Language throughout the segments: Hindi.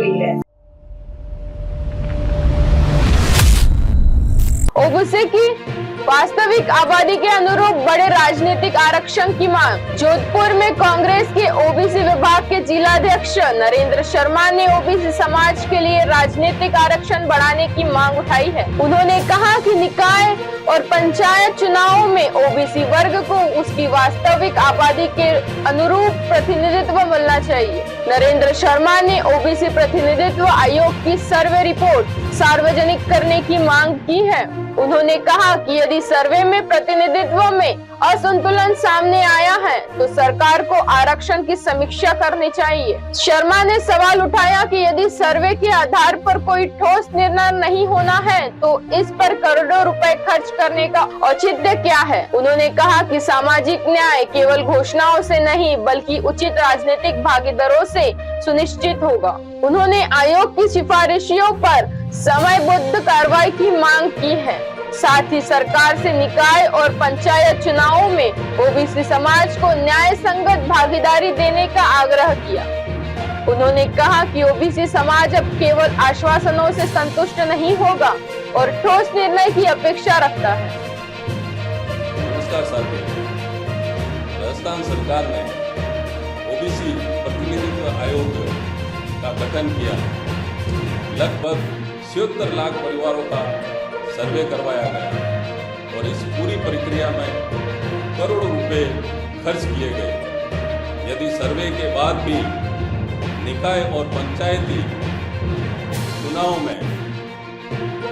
गई है। ओबीसी की वास्तविक आबादी के अनुरूप बड़े राजनीतिक आरक्षण की मांग। जोधपुर में कांग्रेस के ओबीसी विभाग के जिलाध्यक्ष नरेंद्र शर्मा ने ओबीसी समाज के लिए राजनीतिक आरक्षण बढ़ाने की मांग उठाई है। उन्होंने कहा कि निकाय और पंचायत चुनावों में ओबीसी वर्ग को उसकी वास्तविक आबादी के अनुरूप प्रतिनिधित्व मिलना चाहिए। नरेंद्र शर्मा ने ओबीसी प्रतिनिधित्व आयोग की सर्वे रिपोर्ट सार्वजनिक करने की मांग की है। उन्होंने कहा कि यदि सर्वे में प्रतिनिधित्व में असंतुलन सामने आया है तो सरकार को आरक्षण की समीक्षा करनी चाहिए। शर्मा ने सवाल उठाया कि यदि सर्वे के आधार पर कोई ठोस निर्णय नहीं होना है तो इस पर करोड़ों रुपए खर्च करने का औचित्य क्या है। उन्होंने कहा कि सामाजिक न्याय केवल घोषणाओं से नहीं बल्कि उचित राजनीतिक भागीदारों से सुनिश्चित होगा। उन्होंने आयोग की सिफारिशों पर समयबद्ध कार्रवाई की मांग की है। साथ ही सरकार से निकाय और पंचायत चुनावों में ओबीसी समाज को न्याय संगत भागीदारी देने का आग्रह किया। उन्होंने कहा कि ओबीसी समाज अब केवल आश्वासनों से संतुष्ट नहीं होगा और ठोस निर्णय की अपेक्षा रखता है। नमस्कार साथियों, राजस्थान सरकार ने ओबीसी प्रतिनिधित्व आयोग का गठन किया। लगभग 76 लाख परिवारों का सर्वे करवाया गया और इस पूरी प्रक्रिया में करोड़ों रुपए खर्च किए गए। यदि सर्वे के बाद भी निकाय और पंचायती चुनाव में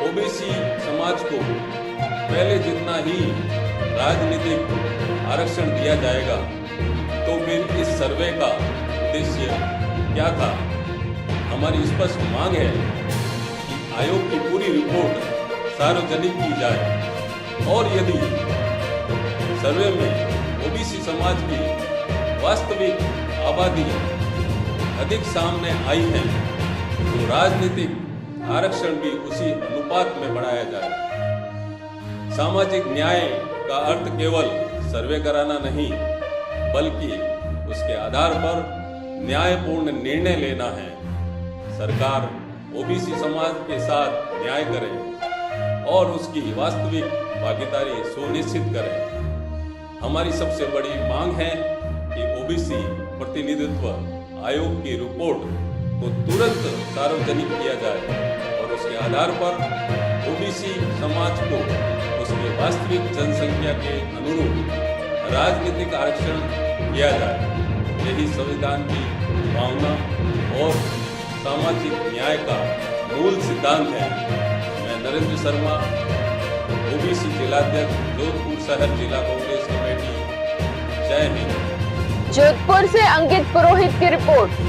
ओबीसी समाज को पहले जितना ही राजनीतिक आरक्षण दिया जाएगा तो फिर इस सर्वे का उद्देश्य क्या था। हमारी स्पष्ट मांग है कि आयोग की पूरी रिपोर्ट सार्वजनिक की जाए और यदि सर्वे में ओबीसी समाज की वास्तविक आबादी अधिक सामने आई है तो राजनीतिक आरक्षण भी उसी अनुपात में बढ़ाया जाए। सामाजिक न्याय का अर्थ केवल सर्वे कराना नहीं बल्कि उसके आधार पर न्यायपूर्ण निर्णय लेना है। सरकार ओबीसी समाज के साथ न्याय करे और उसकी वास्तविक भागीदारी सुनिश्चित करे। हमारी सबसे बड़ी मांग है कि ओबीसी प्रतिनिधित्व आयोग की रिपोर्ट को तुरंत सार्वजनिक किया जाए और उसके आधार पर ओबीसी समाज को उसकी वास्तविक जनसंख्या के अनुरूप राजनीतिक आरक्षण दिया जाए। यही संविधान की भावना और सामाजिक न्याय का मूल सिद्धांत है। मैं नरेंद्र शर्मा, ओबीसी जिलाध्यक्ष, जोधपुर शहर जिला कांग्रेस कमेटी। जय हिंद। जोधपुर से अंकित पुरोहित की रिपोर्ट।